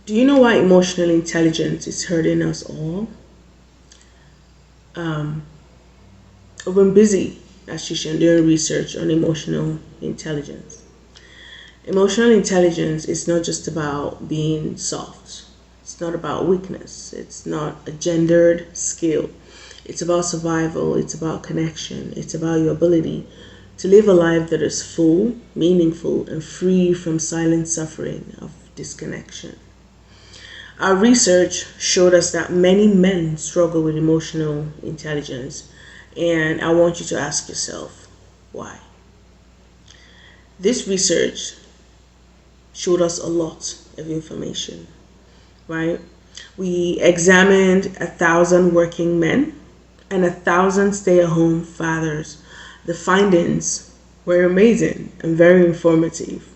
Do you know why emotional intelligence is hurting us all? Um, I've been busy, Ashishan, doing research on emotional intelligence. Emotional intelligence is not just about being soft. It's not about weakness. It's not a gendered skill. It's about survival. It's about connection. It's about your ability to live a life that is full, meaningful, and free from silent suffering of disconnection. Our research showed us that many men struggle with emotional intelligence, and I want you to ask yourself why. This research showed us a lot of information, right? We examined 1,000 working men and 1,000 stay-at-home fathers. The findings were amazing and very informative.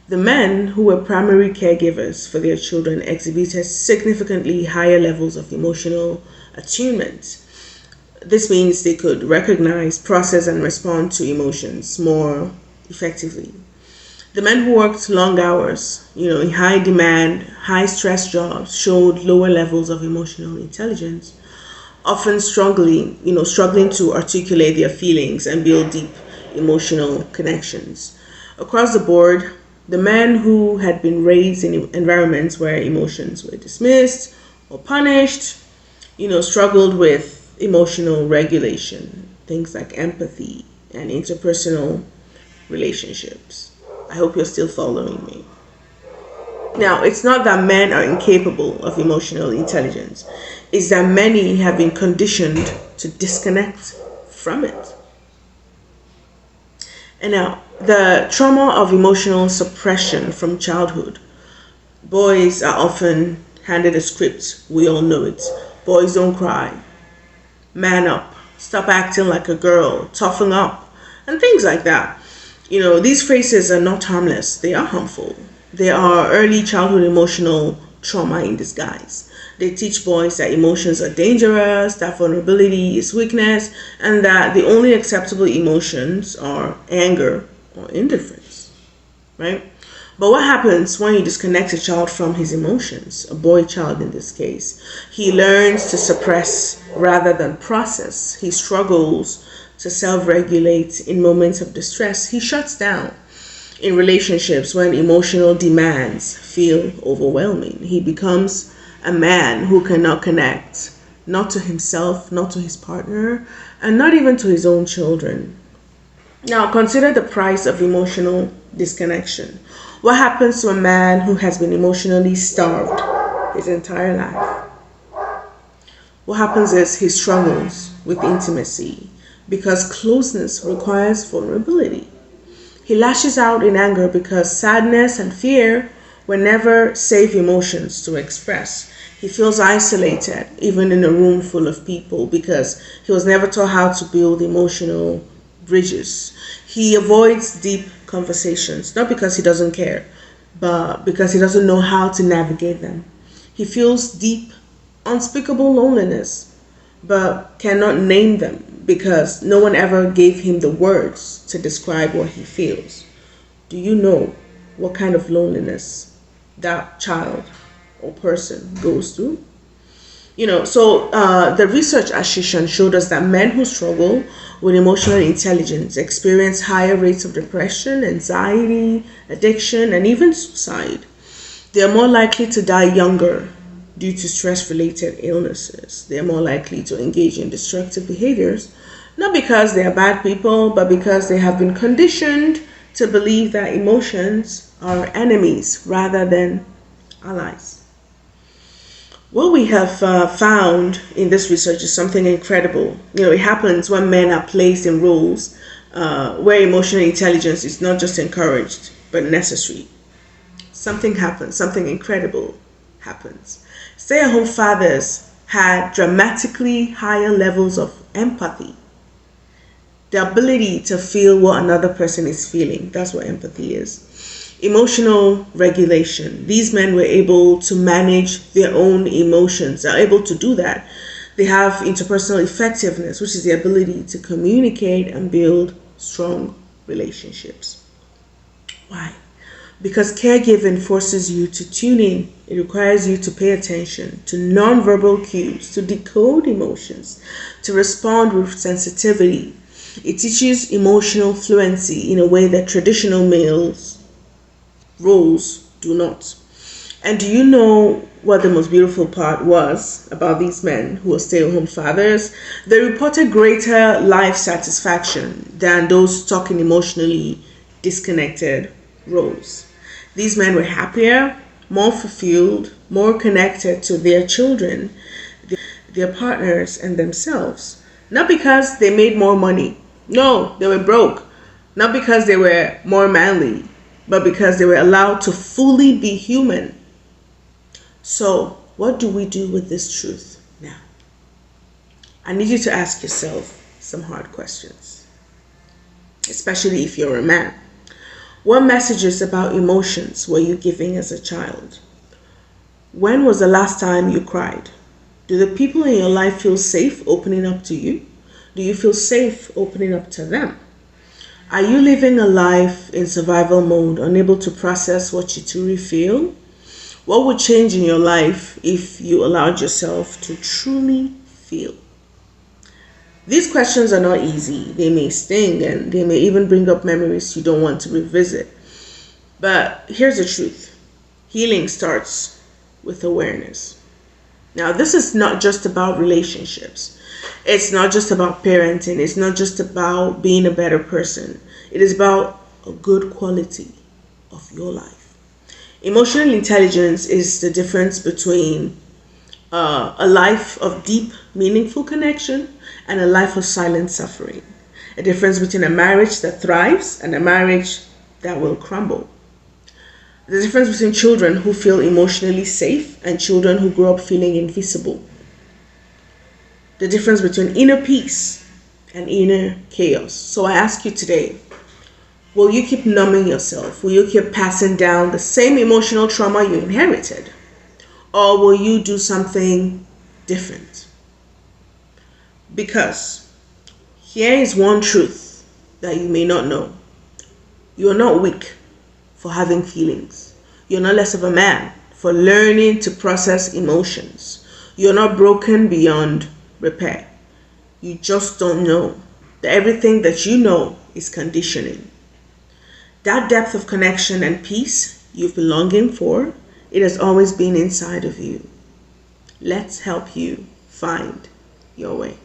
The men who were primary caregivers for their children exhibited significantly higher levels of emotional attunement. This means they could recognize, process, and respond to emotions more effectively. The men who worked long hours, in high demand, high stress jobs, showed lower levels of emotional intelligence, often struggling to articulate their feelings and build deep emotional connections. Across the board, the men who had been raised in environments where emotions were dismissed or punished, struggled with emotional regulation, things like empathy and interpersonal relationships. I hope you're still following me. Now, it's not that men are incapable of emotional intelligence, it's that many have been conditioned to disconnect from it. And now, the trauma of emotional suppression from childhood. Boys are often handed a script, we all know it. Boys don't cry, man up, stop acting like a girl, toughen up, and things like that. These phrases are not harmless, they are harmful. They are early childhood emotional trauma in disguise. They teach boys that emotions are dangerous, that vulnerability is weakness, and that the only acceptable emotions are anger or indifference, right? But what happens when you disconnect a child from his emotions, a boy child in this case? He learns to suppress rather than process. He struggles to self-regulate in moments of distress. He shuts down in relationships when emotional demands feel overwhelming. He becomes a man who cannot connect, not to himself, not to his partner, and not even to his own children. Now, consider the price of emotional disconnection. What happens to a man who has been emotionally starved his entire life? What happens is he struggles with intimacy because closeness requires vulnerability. He lashes out in anger because sadness and fear were never safe emotions to express. He feels isolated, even in a room full of people, because he was never taught how to build emotional bridges. He avoids deep conversations, not because he doesn't care, but because he doesn't know how to navigate them. He feels deep, unspeakable loneliness, but cannot name them because no one ever gave him the words to describe what he feels. Do you know what kind of loneliness that child or person goes through? The research, Ashishan, showed us that men who struggle with emotional intelligence experience higher rates of depression, anxiety, addiction, and even suicide. They are more likely to die younger due to stress-related illnesses. They are more likely to engage in destructive behaviors, not because they are bad people, but because they have been conditioned to believe that emotions are enemies rather than allies. What we have found in this research is something incredible. It happens when men are placed in roles where emotional intelligence is not just encouraged, but necessary. Something happens, something incredible happens. Stay-at-home fathers had dramatically higher levels of empathy. The ability to feel what another person is feeling. That's what empathy is. Emotional regulation. These men were able to manage their own emotions. They're able to do that. They have interpersonal effectiveness, which is the ability to communicate and build strong relationships. Why? because caregiving forces you to tune in. It requires you to pay attention to nonverbal cues, to decode emotions, to respond with sensitivity. It teaches emotional fluency in a way that traditional males roles do not. And do you know what the most beautiful part was about these men who were stay-at-home fathers? They reported greater life satisfaction than those stuck in emotionally disconnected roles. These men were happier, more fulfilled, more connected to their children, their partners, and themselves. Not because they made more money. No, they were broke. Not because they were more manly, but because they were allowed to fully be human. So, what do we do with this truth now? I need you to ask yourself some hard questions, especially if you're a man. What messages about emotions were you giving as a child? When was the last time you cried? Do the people in your life feel safe opening up to you? Do you feel safe opening up to them? Are you living a life in survival mode, unable to process what you truly feel? What would change in your life if you allowed yourself to truly feel? These questions are not easy. They may sting and they may even bring up memories you don't want to revisit. But here's the truth. Healing starts with awareness. Now, this is not just about relationships. It's not just about parenting. It's not just about being a better person. It is about a good quality of your life. Emotional intelligence is the difference between a life of deep, meaningful connection and a life of silent suffering. A difference between a marriage that thrives and a marriage that will crumble. The difference between children who feel emotionally safe and children who grow up feeling invisible. The difference between inner peace and inner chaos. So I ask you today, will you keep numbing yourself? Will you keep passing down the same emotional trauma you inherited? Or will you do something different? Because here is one truth that you may not know. You are not weak for having feelings. You're not less of a man for learning to process emotions. You're not broken beyond repair. You just don't know that everything that you know is conditioning. That depth of connection and peace you've been longing for, it has always been inside of you. Let's help you find your way.